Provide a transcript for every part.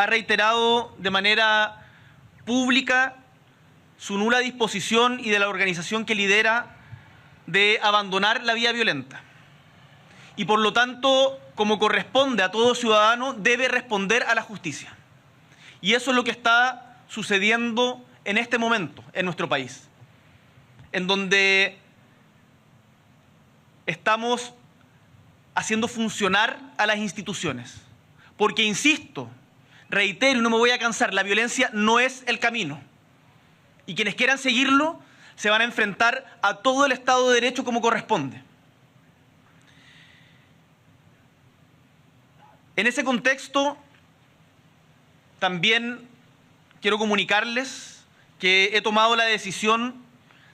ha reiterado de manera pública su nula disposición y de la organización que lidera de abandonar la vía violenta. Y por lo tanto, como corresponde a todo ciudadano, debe responder a la justicia. Y eso es lo que está sucediendo en este momento en nuestro país, en donde estamos haciendo funcionar a las instituciones. Porque, insisto, reitero y no me voy a cansar, la violencia no es el camino. Y quienes quieran seguirlo se van a enfrentar a todo el Estado de Derecho como corresponde. En ese contexto, también quiero comunicarles que he tomado la decisión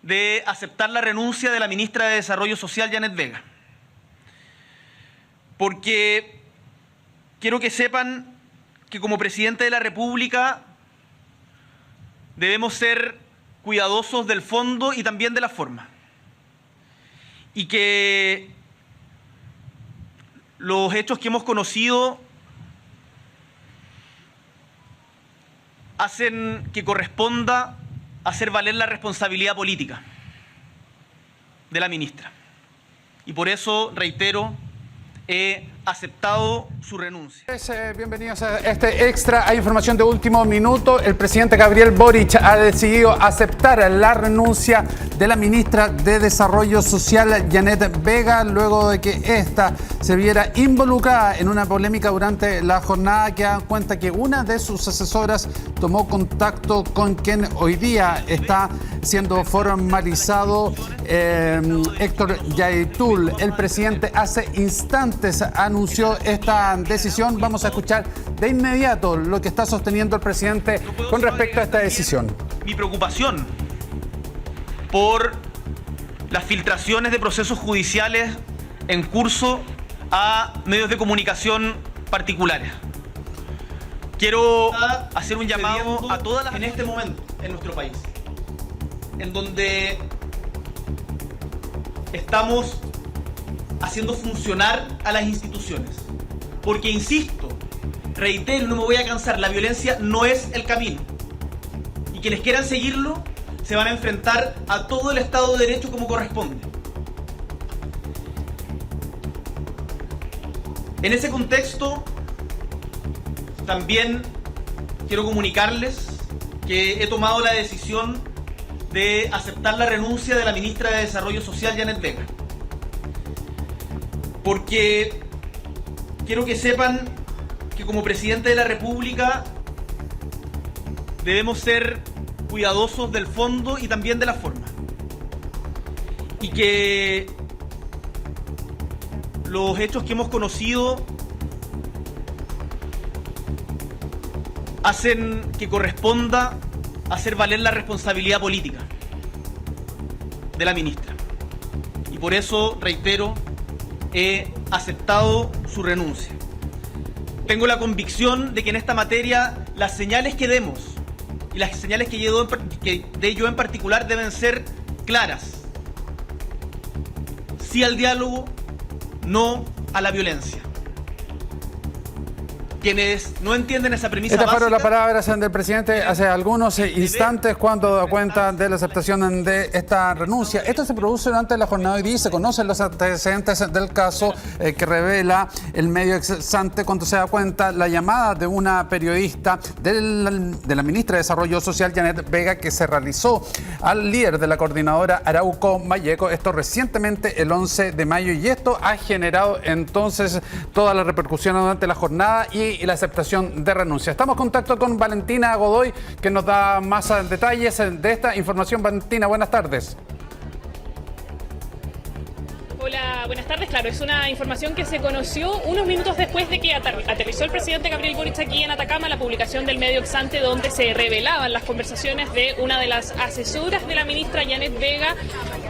de aceptar la renuncia de la ministra de Desarrollo Social, Janet Vega. Porque quiero que sepan que como presidente de la República debemos ser cuidadosos del fondo y también de la forma. Y que los hechos que hemos conocido hacen que corresponda hacer valer la responsabilidad política de la ministra. Y por eso, reitero, he aceptado su renuncia. Bienvenidos a este extra. Hay información de último minuto. El presidente Gabriel Boric ha decidido aceptar la renuncia de la ministra de Desarrollo Social, Janet Vega, luego de que ésta se viera involucrada en una polémica durante la jornada que da cuenta que una de sus asesoras tomó contacto con quien hoy día está siendo formalizado, Héctor Yaitul. El presidente hace instantes anunció esta decisión. Vamos a escuchar de inmediato lo que está sosteniendo el presidente con respecto a esta decisión. Mi preocupación por las filtraciones de procesos judiciales en curso a medios de comunicación particulares. Quiero hacer un llamado a todas las en este momento en nuestro país, en donde estamos haciendo funcionar a las instituciones. Porque, insisto, reitero, no me voy a cansar, la violencia no es el camino. Y quienes quieran seguirlo se van a enfrentar a todo el Estado de Derecho como corresponde. En ese contexto, también quiero comunicarles que he tomado la decisión de aceptar la renuncia de la ministra de Desarrollo Social, Janet Vega. Porque quiero que sepan que como presidente de la República debemos ser cuidadosos del fondo y también de la forma. Y que los hechos que hemos conocido hacen que corresponda hacer valer la responsabilidad política de la ministra. Y por eso, reitero, he aceptado su renuncia. Tengo la convicción de que en esta materia las señales que demos y las señales que dé yo en particular deben ser claras. Sí al diálogo, no a la violencia. Quienes no entienden esa premisa Estas básica... fueron las palabras del presidente hace algunos instantes cuando da cuenta de la aceptación de esta renuncia. Esto se produce durante la jornada de hoy día y se conocen los antecedentes del caso que revela el medio Exante cuando se da cuenta la llamada de una periodista de la ministra de Desarrollo Social, Janet Vega, que se realizó al líder de la coordinadora Arauco Malleco, esto recientemente el 11 de mayo, y esto ha generado entonces toda la repercusión durante la jornada y la aceptación de renuncia. Estamos en contacto con Valentina Godoy, que nos da más detalles de esta información. Valentina, buenas tardes. Hola, buenas tardes. Claro, es una información que se conoció unos minutos después de que aterrizó el presidente Gabriel Boric aquí en Atacama, la publicación del medio Exante, donde se revelaban las conversaciones de una de las asesoras de la ministra Janet Vega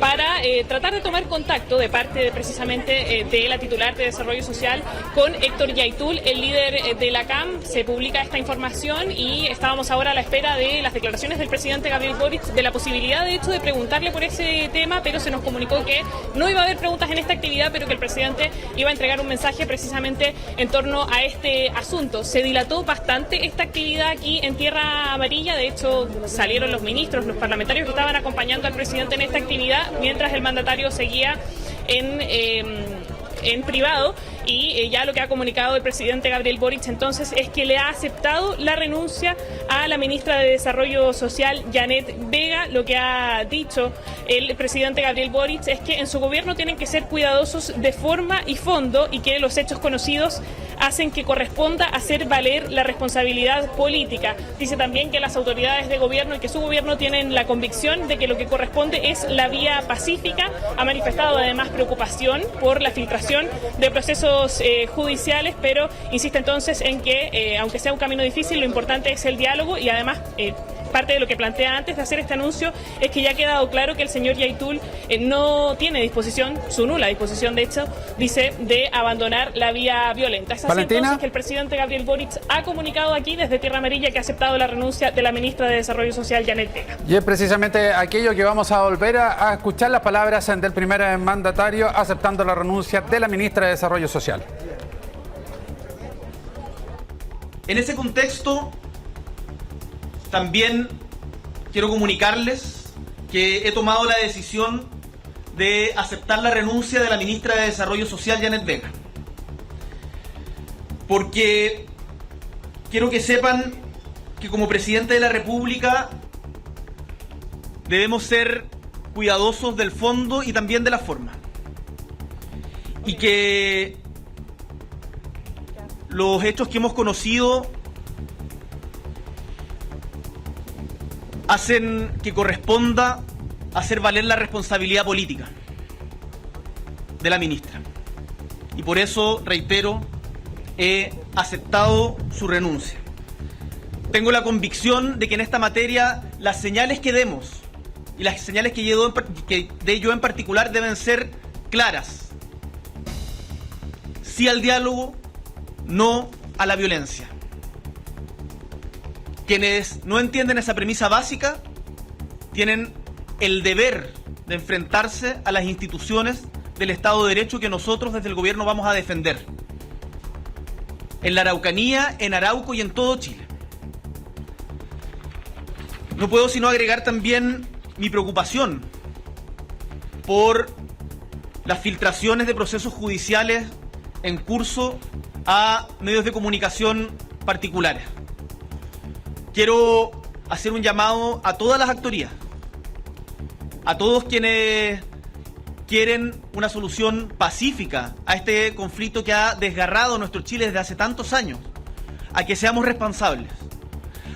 para tratar de tomar contacto de parte precisamente de la titular de Desarrollo Social con Héctor Yaitul, el líder de la CAM. Se publica esta información y estábamos ahora a la espera de las declaraciones del presidente Gabriel Boric, de la posibilidad de hecho de preguntarle por ese tema, pero se nos comunicó que no iba a haber preguntas en esta actividad, pero que el presidente iba a entregar un mensaje precisamente en torno a este asunto. Se dilató bastante esta actividad aquí en Tierra Amarilla. De hecho, salieron los ministros, los parlamentarios que estaban acompañando al presidente en esta actividad, mientras el mandatario seguía en privado. Y ya lo que ha comunicado el presidente Gabriel Boric entonces es que le ha aceptado la renuncia a la ministra de Desarrollo Social, Janet Vega. Lo que ha dicho el presidente Gabriel Boric es que en su gobierno tienen que ser cuidadosos de forma y fondo y que los hechos conocidos hacen que corresponda hacer valer la responsabilidad política. Dice también que las autoridades de gobierno y que su gobierno tienen la convicción de que lo que corresponde es la vía pacífica. Ha manifestado además preocupación por la filtración de procesos judiciales, pero insiste entonces en que, aunque sea un camino difícil, lo importante es el diálogo y además parte de lo que plantea antes de hacer este anuncio es que ya ha quedado claro que el señor Yaitul no tiene disposición, su nula disposición de hecho, dice, de abandonar la vía violenta. Es así entonces que el presidente Gabriel Boric ha comunicado aquí desde Tierra Amarilla que ha aceptado la renuncia de la ministra de Desarrollo Social, Janet Vega. Y es precisamente aquello que vamos a volver a escuchar, las palabras del primer mandatario aceptando la renuncia de la ministra de Desarrollo Social. En ese contexto, también quiero comunicarles que he tomado la decisión de aceptar la renuncia de la ministra de Desarrollo Social, Janet Vega. Porque quiero que sepan que como presidente de la República debemos ser cuidadosos del fondo y también de la forma. Y que los hechos que hemos conocido hacen que corresponda hacer valer la responsabilidad política de la ministra. Y por eso, reitero, he aceptado su renuncia. Tengo la convicción de que en esta materia las señales que demos y las señales que dé yo en particular deben ser claras. Sí al diálogo, no a la violencia. Quienes no entienden esa premisa básica tienen el deber de enfrentarse a las instituciones del Estado de Derecho que nosotros desde el gobierno vamos a defender. En la Araucanía, en Arauco y en todo Chile. No puedo sino agregar también mi preocupación por las filtraciones de procesos judiciales en curso a medios de comunicación particulares. Quiero hacer un llamado a todas las actorías, a todos quienes quieren una solución pacífica a este conflicto que ha desgarrado nuestro Chile desde hace tantos años, a que seamos responsables,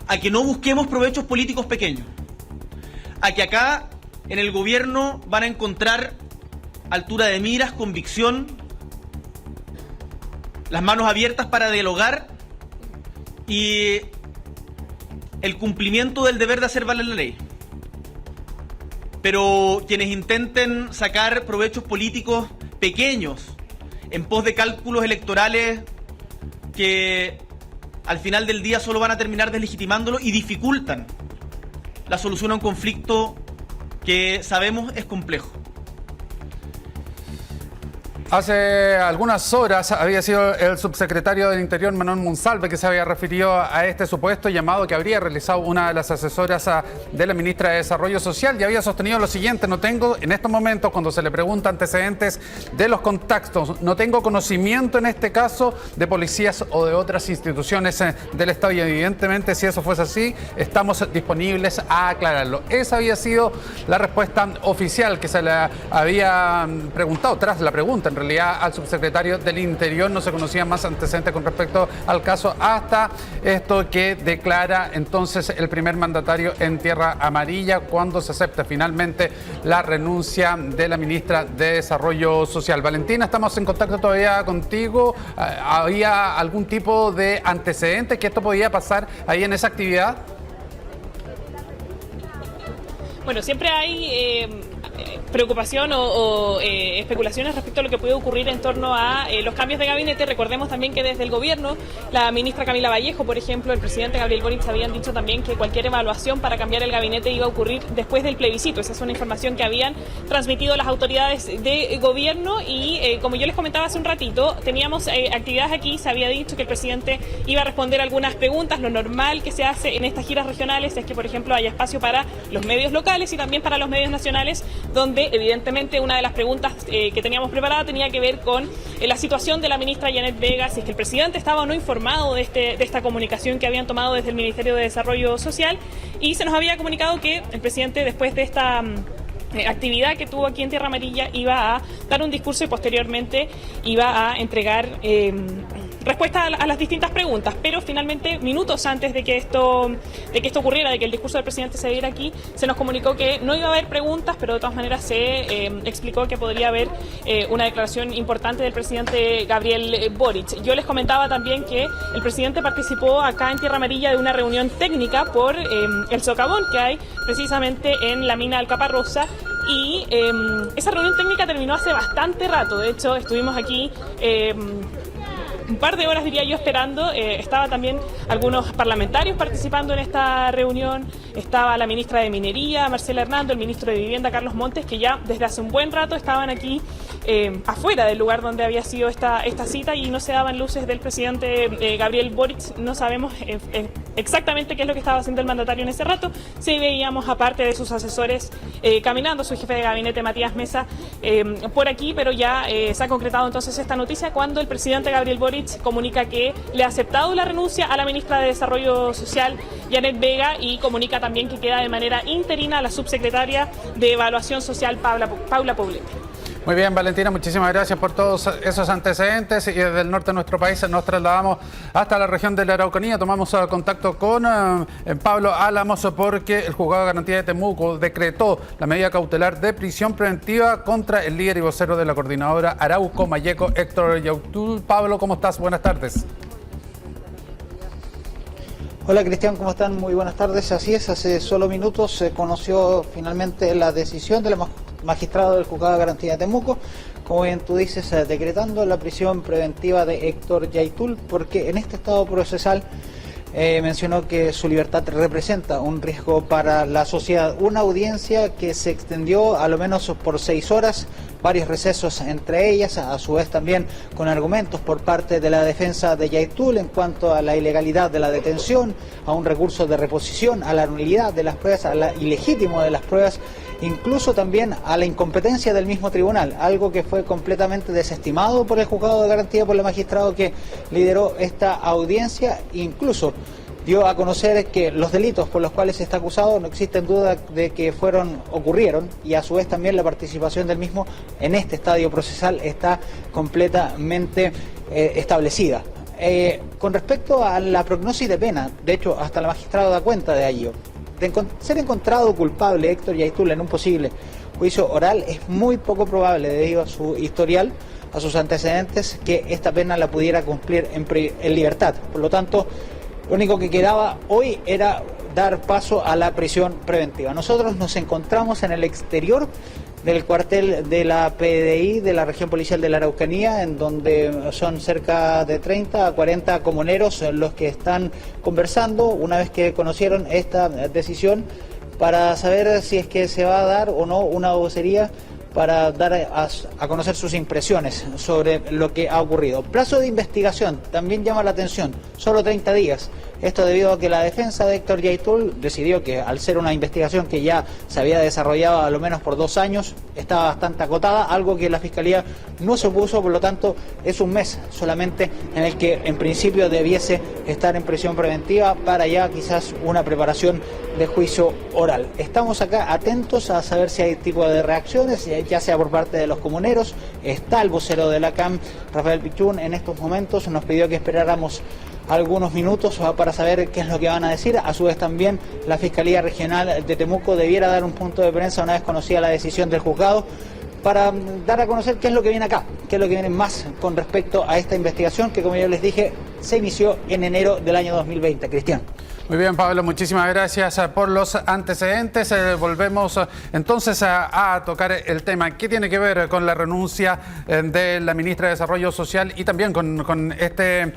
a que no busquemos provechos políticos pequeños, a que acá en el gobierno van a encontrar altura de miras, convicción, las manos abiertas para dialogar y el cumplimiento del deber de hacer valer la ley. Pero quienes intenten sacar provechos políticos pequeños en pos de cálculos electorales que al final del día solo van a terminar deslegitimándolo y dificultan la solución a un conflicto que sabemos es complejo. Hace algunas horas había sido el subsecretario del Interior, Manuel Monsalve, que se había referido a este supuesto llamado que habría realizado una de las asesoras de la ministra de Desarrollo Social y había sostenido lo siguiente: no tengo, en estos momentos, cuando se le pregunta antecedentes de los contactos, no tengo conocimiento en este caso de policías o de otras instituciones del Estado y evidentemente si eso fuese así, estamos disponibles a aclararlo. Esa había sido la respuesta oficial que se le había preguntado tras la pregunta. En realidad al subsecretario del Interior no se conocían más antecedentes con respecto al caso hasta esto que declara entonces el primer mandatario en Tierra Amarilla cuando se acepta finalmente la renuncia de la ministra de Desarrollo Social. Valentina, estamos en contacto todavía contigo. ¿Había algún tipo de antecedentes que esto podía pasar ahí en esa actividad? Bueno, siempre hay preocupación o especulaciones respecto a lo que puede ocurrir en torno a los cambios de gabinete. Recordemos también que desde el gobierno, la ministra Camila Vallejo, por ejemplo, el presidente Gabriel Boric habían dicho también que cualquier evaluación para cambiar el gabinete iba a ocurrir después del plebiscito. Esa es una información que habían transmitido las autoridades de gobierno y como yo les comentaba hace un ratito, teníamos actividades aquí, se había dicho que el presidente iba a responder algunas preguntas. Lo normal que se hace en estas giras regionales es que, por ejemplo, haya espacio para los medios locales y también para los medios nacionales, donde evidentemente una de las preguntas que teníamos preparada tenía que ver con la situación de la ministra Janet Vega, si es que el presidente estaba o no informado de esta comunicación que habían tomado desde el Ministerio de Desarrollo Social, y se nos había comunicado que el presidente, después de esta actividad que tuvo aquí en Tierra Amarilla, iba a dar un discurso y posteriormente iba a entregar respuesta a las distintas preguntas, pero finalmente, minutos antes de que esto ocurriera, de que el discurso del presidente se diera aquí, se nos comunicó que no iba a haber preguntas, pero de todas maneras se explicó que podría haber una declaración importante del presidente Gabriel Boric. Yo les comentaba también que el presidente participó acá en Tierra Amarilla de una reunión técnica por el socavón que hay precisamente en la mina Alcaparrosa, y esa reunión técnica terminó hace bastante rato. De hecho, estuvimos aquí un par de horas, diría yo, esperando. Estaba también algunos parlamentarios participando en esta reunión. Estaba la ministra de Minería, Marcela Hernando, el ministro de Vivienda, Carlos Montes, que ya desde hace un buen rato estaban aquí afuera del lugar donde había sido esta cita, y no se daban luces del presidente Gabriel Boric. No sabemos exactamente qué es lo que estaba haciendo el mandatario en ese rato. Sí veíamos, aparte de sus asesores, caminando, su jefe de gabinete, Matías Mesa, por aquí, pero ya se ha concretado entonces esta noticia cuando el presidente Gabriel Boric comunica que le ha aceptado la renuncia a la ministra de Desarrollo Social, Janet Vega, y comunica también que queda de manera interina la subsecretaria de Evaluación Social, Paula Poblete. Muy bien, Valentina, muchísimas gracias por todos esos antecedentes. Y desde el norte de nuestro país nos trasladamos hasta la región de la Araucanía. Tomamos contacto con Pablo Álamos, porque el juzgado de garantía de Temuco decretó la medida cautelar de prisión preventiva contra el líder y vocero de la coordinadora Arauco Mayeco, Héctor Yautul. Pablo, ¿cómo estás? Buenas tardes. Hola Cristian, ¿cómo están? Muy buenas tardes. Así es, hace solo minutos se conoció finalmente la decisión del magistrado del juzgado de garantía de Temuco, como bien tú dices, decretando la prisión preventiva de Héctor Yaitul, porque en este estado procesal mencionó que su libertad representa un riesgo para la sociedad. Una audiencia que se extendió a lo menos por 6 horas, varios recesos entre ellas, a su vez también con argumentos por parte de la defensa de Yaitul en cuanto a la ilegalidad de la detención, a un recurso de reposición, a la nulidad de las pruebas, a la ilegítimo de las pruebas, incluso también a la incompetencia del mismo tribunal, algo que fue completamente desestimado por el juzgado de garantía, por el magistrado que lideró esta audiencia. Incluso dio a conocer que los delitos por los cuales se está acusado no existen duda de que ocurrieron, y a su vez también la participación del mismo en este estadio procesal está completamente establecida. Con respecto a la prognosis de pena, de hecho hasta el magistrado da cuenta de ello. De ser encontrado culpable Héctor Yaitul en un posible juicio oral, es muy poco probable, debido a su historial, a sus antecedentes, que esta pena la pudiera cumplir en libertad. Por lo tanto, lo único que quedaba hoy era dar paso a la prisión preventiva. Nosotros nos encontramos en el exterior del cuartel de la PDI de la región policial de la Araucanía, en donde son cerca de 30 a 40 comuneros los que están conversando una vez que conocieron esta decisión, para saber si es que se va a dar o no una vocería para dar a conocer sus impresiones sobre lo que ha ocurrido. Plazo de investigación también llama la atención, solo 30 días. Esto debido a que la defensa de Héctor Yaitul decidió que, al ser una investigación que ya se había desarrollado a lo menos por 2 años, estaba bastante acotada, algo que la Fiscalía no se opuso. Por lo tanto, es un mes solamente en el que en principio debiese estar en prisión preventiva, para ya quizás una preparación de juicio oral. Estamos acá atentos a saber si hay tipo de reacciones, ya sea por parte de los comuneros. Está el vocero de la CAM, Rafael Pichún, en estos momentos nos pidió que esperáramos algunos minutos para saber qué es lo que van a decir. A su vez también la Fiscalía Regional de Temuco debiera dar un punto de prensa una vez conocida la decisión del juzgado, para dar a conocer qué es lo que viene acá, qué es lo que viene más con respecto a esta investigación que, como yo les dije, se inició en enero del año 2020. Cristian. Muy bien, Pablo, muchísimas gracias por los antecedentes. Volvemos entonces a tocar el tema. ¿Qué tiene que ver con la renuncia de la ministra de Desarrollo Social y también con este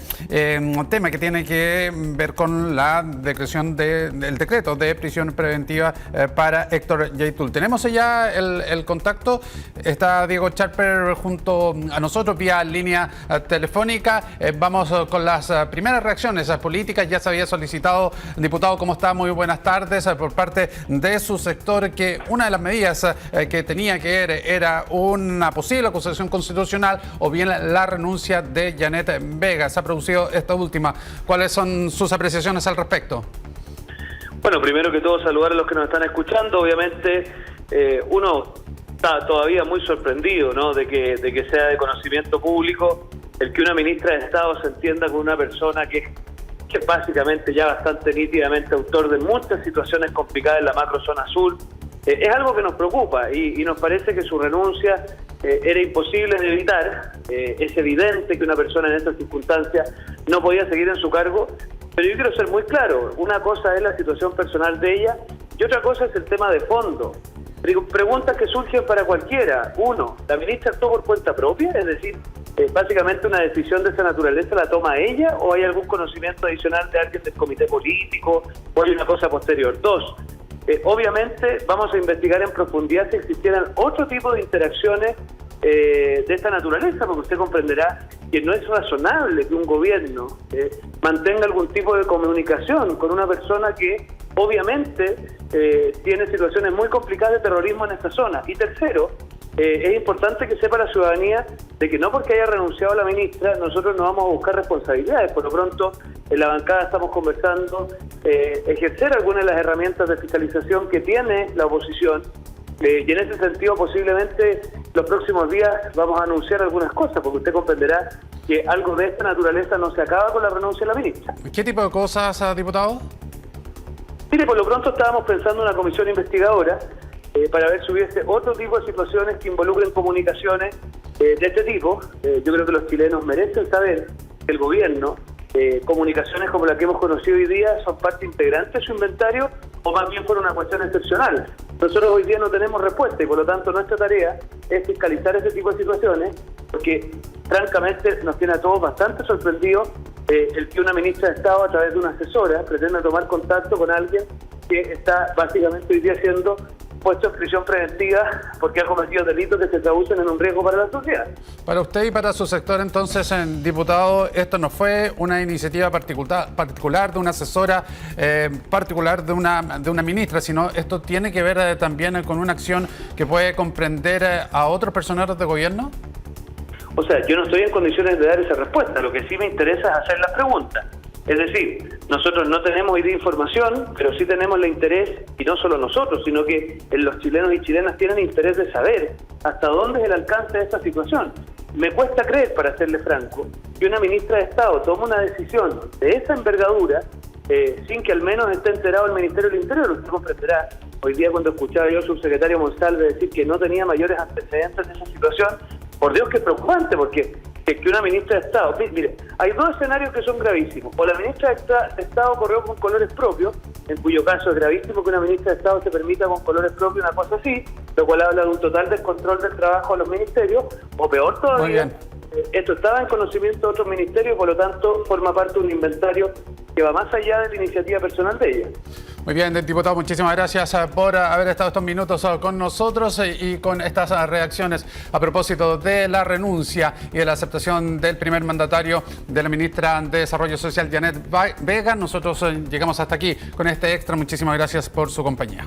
tema que tiene que ver con la decreción del decreto de prisión preventiva para Héctor Yaitul? Tenemos ya el contacto. Está Diego Charper junto a nosotros vía línea telefónica. Vamos con las primeras reacciones políticas. Ya se había solicitado, diputado, ¿cómo está? Muy buenas tardes. Por parte de su sector, que una de las medidas que tenía que ver era una posible acusación constitucional o bien la renuncia de Janet Vega. Se ha producido esta última. ¿Cuáles son sus apreciaciones al respecto? Bueno, primero que todo saludar a los que nos están escuchando. Obviamente uno está todavía muy sorprendido, ¿no?, de que sea de conocimiento público el que una ministra de Estado se entienda con una persona que es básicamente ya bastante nítidamente autor de muchas situaciones complicadas en la macrozona sur. Es algo que nos preocupa y nos parece que su renuncia era imposible de evitar. Es evidente que una persona en estas circunstancias no podía seguir en su cargo, pero yo quiero ser muy claro. Una cosa es la situación personal de ella y otra cosa es el tema de fondo. Preguntas que surgen para cualquiera. Uno, ¿la ministra actuó por cuenta propia? Es decir, básicamente una decisión de esa naturaleza la toma ella o hay algún conocimiento adicional de alguien del comité político o hay una cosa posterior. Dos, obviamente vamos a investigar en profundidad si existieran otro tipo de interacciones de esta naturaleza, porque usted comprenderá que no es razonable que un gobierno mantenga algún tipo de comunicación con una persona que obviamente tiene situaciones muy complicadas de terrorismo en esta zona. Y tercero, es importante que sepa la ciudadanía de que no porque haya renunciado la ministra nosotros no vamos a buscar responsabilidades. Por lo pronto, en la bancada estamos conversando ejercer algunas de las herramientas de fiscalización que tiene la oposición y en ese sentido posiblemente los próximos días vamos a anunciar algunas cosas, porque usted comprenderá que algo de esta naturaleza no se acaba con la renuncia de la ministra. ¿Qué tipo de cosas, diputado? Mire, por lo pronto estábamos pensando en una comisión investigadora para ver si hubiese otro tipo de situaciones que involucren comunicaciones de este tipo. Yo creo que los chilenos merecen saber que el gobierno, comunicaciones como la que hemos conocido hoy día, son parte integrante de su inventario o más bien por una cuestión excepcional. Nosotros hoy día no tenemos respuesta y por lo tanto nuestra tarea es fiscalizar ese tipo de situaciones, porque francamente nos tiene a todos bastante sorprendidos el que una ministra de Estado a través de una asesora pretenda tomar contacto con alguien que está básicamente hoy día siendo puesto en prisión preventiva porque ha cometido delitos que se traducen en un riesgo para la sociedad. Para usted y para su sector, entonces, diputado, esto no fue una iniciativa particular de una asesora particular de una ministra, sino esto tiene que ver también con una acción que puede comprender a otros personeros de gobierno. O sea, yo no estoy en condiciones de dar esa respuesta. Lo que sí me interesa es hacer las preguntas. Es decir, nosotros no tenemos hoy día información, pero sí tenemos el interés, y no solo nosotros, sino que los chilenos y chilenas tienen interés de saber hasta dónde es el alcance de esta situación. Me cuesta creer, para serle franco, que una ministra de Estado tome una decisión de esa envergadura sin que al menos esté enterado el Ministerio del Interior. Usted comprenderá, hoy día cuando escuchaba yo al subsecretario Monsalve decir que no tenía mayores antecedentes de esa situación, por Dios que es preocupante, porque que una ministra de Estado... Mire, hay dos escenarios que son gravísimos. O la ministra de Estado corrió con colores propios, en cuyo caso es gravísimo que una ministra de Estado se permita con colores propios una cosa así, lo cual habla de un total descontrol del trabajo de los ministerios, o peor todavía, esto estaba en conocimiento de otros ministerios, por lo tanto forma parte de un inventario que va más allá de la iniciativa personal de ella. Muy bien, diputado, muchísimas gracias por haber estado estos minutos con nosotros y con estas reacciones a propósito de la renuncia y de la aceptación del primer mandatario de la ministra de Desarrollo Social, Janet Vega. Nosotros llegamos hasta aquí con este extra. Muchísimas gracias por su compañía.